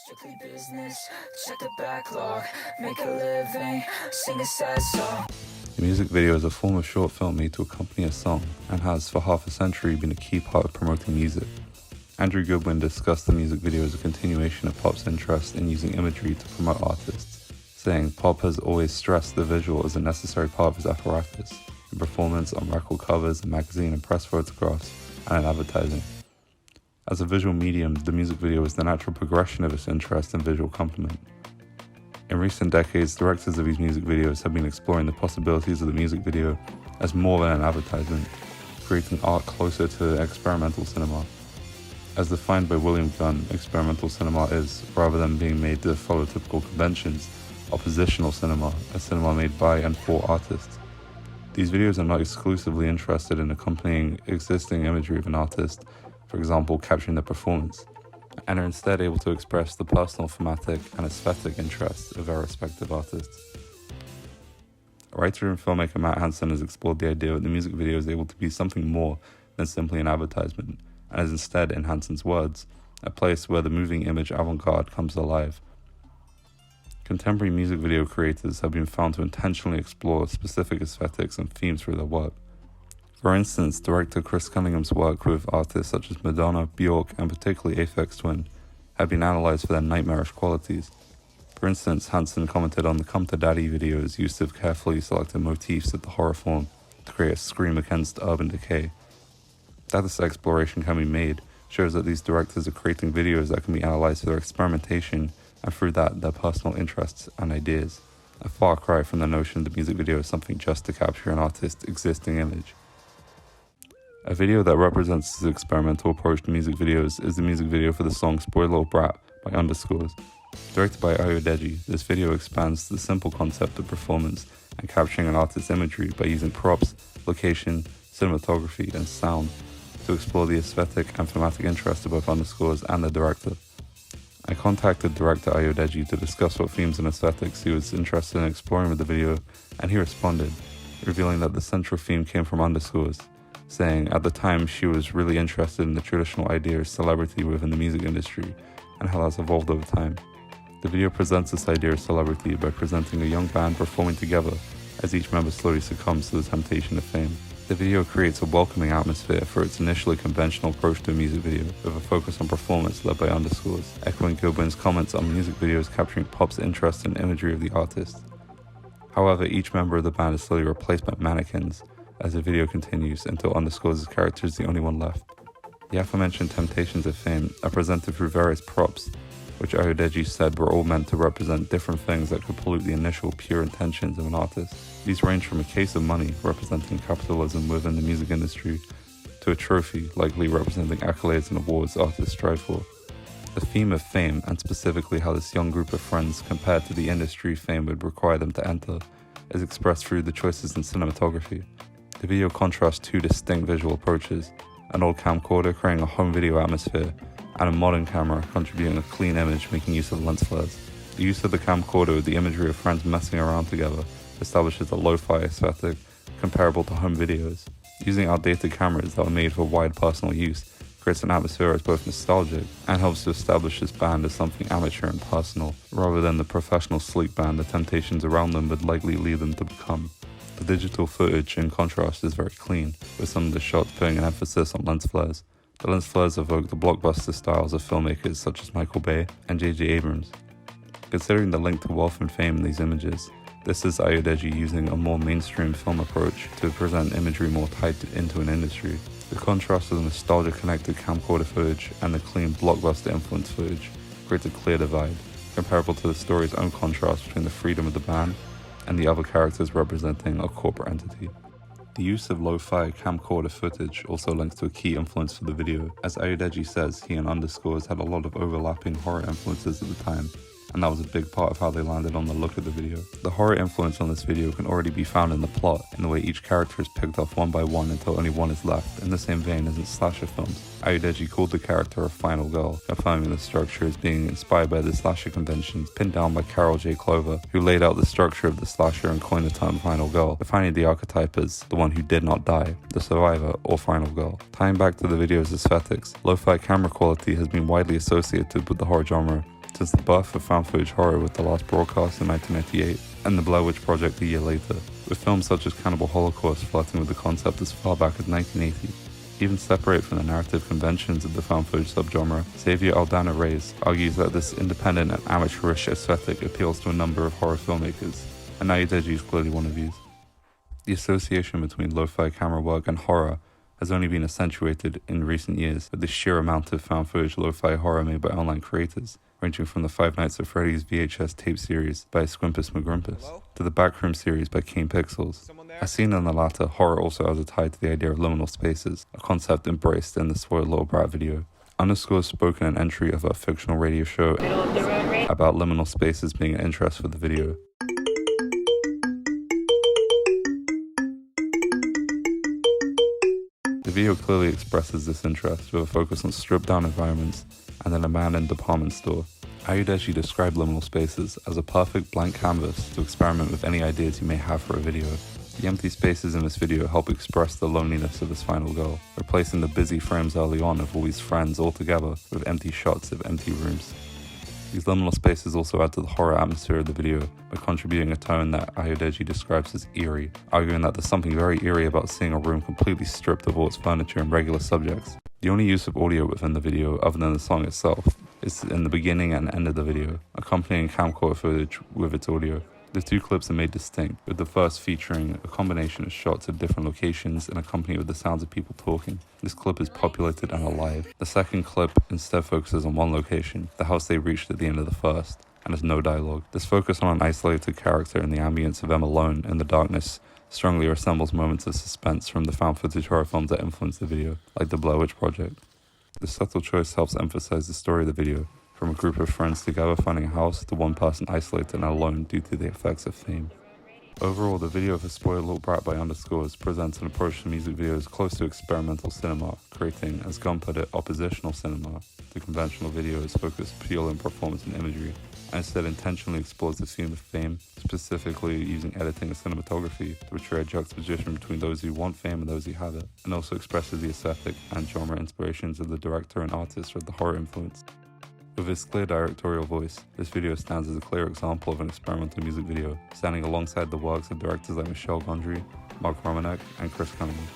Strictly business, check the backlog, make a living, sing a sad song. The music video is a form of short film made to accompany a song and has for half a century been a key part of promoting music. Andrew Goodwin discussed the music video as a continuation of pop's interest in using imagery to promote artists, saying pop has always stressed the visual as a necessary part of his apparatus, in performance, on record covers, in magazine and press photographs, and in advertising. As a visual medium, the music video is the natural progression of its interest in visual complement. In recent decades, directors of these music videos have been exploring the possibilities of the music video as more than an advertisement, creating art closer to experimental cinema. As defined by William Gunn, experimental cinema is, rather than being made to follow typical conventions, oppositional cinema, a cinema made by and for artists. These videos are not exclusively interested in accompanying existing imagery of an artist, for example, capturing their performance, and are instead able to express the personal, thematic, and aesthetic interests of their respective artists. Writer and filmmaker Matt Hansen has explored the idea that the music video is able to be something more than simply an advertisement, and is instead, in Hansen's words, a place where the moving image avant-garde comes alive. Contemporary music video creators have been found to intentionally explore specific aesthetics and themes through their work. For instance, director Chris Cunningham's work with artists such as Madonna, Bjork, and particularly Aphex Twin have been analysed for their nightmarish qualities. For instance, Hansen commented on the Come to Daddy video's use of carefully selected motifs of the horror form to create a scream against urban decay. That this exploration can be made shows that these directors are creating videos that can be analysed for their experimentation and through that their personal interests and ideas. A far cry from the notion that the music video is something just to capture an artist's existing image. A video that represents this experimental approach to music videos is the music video for the song Spoiled Little Brat by Underscores. Directed by Ayodeji, this video expands the simple concept of performance and capturing an artist's imagery by using props, location, cinematography, and sound to explore the aesthetic and thematic interests of both Underscores and the director. I contacted director Ayodeji to discuss what themes and aesthetics he was interested in exploring with the video, and he responded, revealing that the central theme came from Underscores, saying at the time she was really interested in the traditional idea of celebrity within the music industry and how that's evolved over time. The video presents this idea of celebrity by presenting a young band performing together as each member slowly succumbs to the temptation of fame. The video creates a welcoming atmosphere for its initially conventional approach to a music video, with a focus on performance led by Underscores, echoing Goodwin's comments on music videos capturing pop's interest in imagery of the artist. However, each member of the band is slowly replaced by mannequins as the video continues until Underscores' character is the only one left. The aforementioned temptations of fame are presented through various props, which Ayodeji said were all meant to represent different things that could pollute the initial pure intentions of an artist. These range from a case of money, representing capitalism within the music industry, to a trophy, likely representing accolades and awards artists strive for. The theme of fame, and specifically how this young group of friends compared to the industry fame would require them to enter, is expressed through the choices in cinematography. The video contrasts two distinct visual approaches, an old camcorder creating a home video atmosphere, and a modern camera contributing a clean image making use of lens flares. The use of the camcorder with the imagery of friends messing around together establishes a lo-fi aesthetic comparable to home videos. Using outdated cameras that were made for wide personal use creates an atmosphere that's both nostalgic and helps to establish this band as something amateur and personal, rather than the professional sleek band the temptations around them would likely lead them to become. The digital footage, in contrast, is very clean, with some of the shots putting an emphasis on lens flares. The lens flares evoke the blockbuster styles of filmmakers such as Michael Bay and J.J. Abrams. Considering the link to wealth and fame in these images, this is Ayodeji using a more mainstream film approach to present imagery more tied into an industry. The contrast of the nostalgia-connected camcorder footage and the clean blockbuster-influenced footage creates a clear divide, comparable to the story's own contrast between the freedom of the band and the other characters representing a corporate entity. The use of lo-fi camcorder footage also links to a key influence for the video. As Ayodeji says, he and Underscores had a lot of overlapping horror influences at the time, and that was a big part of how they landed on the look of the video. The horror influence on this video can already be found in the plot, in the way each character is picked off one by one until only one is left, in the same vein as in slasher films. Ayodeji called the character a final girl, confirming the structure as being inspired by the slasher conventions pinned down by Carol J. Clover, who laid out the structure of the slasher and coined the term final girl, defining the archetype as the one who did not die, the survivor, or final girl. Tying back to the video's aesthetics, lo-fi camera quality has been widely associated with the horror genre, since the birth of found footage horror with the last broadcast in 1998 and the Blair Witch Project a year later, with films such as Cannibal Holocaust flirting with the concept as far back as 1980. Even separate from the narrative conventions of the found footage subgenre, Xavier Aldana Reyes argues that this independent and amateurish aesthetic appeals to a number of horror filmmakers, and Ayodeji is clearly one of these. The association between lo-fi camera work and horror has only been accentuated in recent years with the sheer amount of found footage lo-fi horror made by online creators, ranging from the Five Nights at Freddy's VHS tape series by Squimpus McGrimpus to the Backroom series by Keen Pixels. As seen in the latter, horror also has a tie to the idea of liminal spaces, a concept embraced in the Spoiled Little Brat video. Underscore spoke in an entry of a fictional radio show about liminal spaces being an interest for the video. The video clearly expresses this interest with a focus on stripped-down environments and an abandoned department store. Ayodeji described liminal spaces as a perfect blank canvas to experiment with any ideas you may have for a video. The empty spaces in this video help express the loneliness of his final goal, replacing the busy frames early on of all these friends all together with empty shots of empty rooms. These liminal spaces also add to the horror atmosphere of the video by contributing a tone that Ayodeji describes as eerie, arguing that there's something very eerie about seeing a room completely stripped of all its furniture and regular subjects. The only use of audio within the video, other than the song itself, is in the beginning and end of the video, accompanying camcorder footage with its audio. The two clips are made distinct, with the first featuring a combination of shots of different locations and accompanied with the sounds of people talking. This clip is populated and alive. The second clip instead focuses on one location, the house they reached at the end of the first, and has no dialogue. This focus on an isolated character and the ambience of them alone in the darkness strongly resembles moments of suspense from the found footage horror films that influenced the video, like the Blair Witch Project. This subtle choice helps emphasize the story of the video, from a group of friends together finding a house to one person isolated and alone due to the effects of fame. Overall, the video for Spoiled Little Brat by Underscores presents an approach to music videos close to experimental cinema, creating, as Gunn put it, oppositional cinema to conventional videos focused purely on performance and imagery, and instead intentionally explores the theme of fame, specifically using editing and cinematography to portray a juxtaposition between those who want fame and those who have it, and also expresses the aesthetic and genre inspirations of the director and artist with the horror influence. With its clear directorial voice, this video stands as a clear example of an experimental music video, standing alongside the works of directors like Michel Gondry, Mark Romanek, and Chris Cunningham.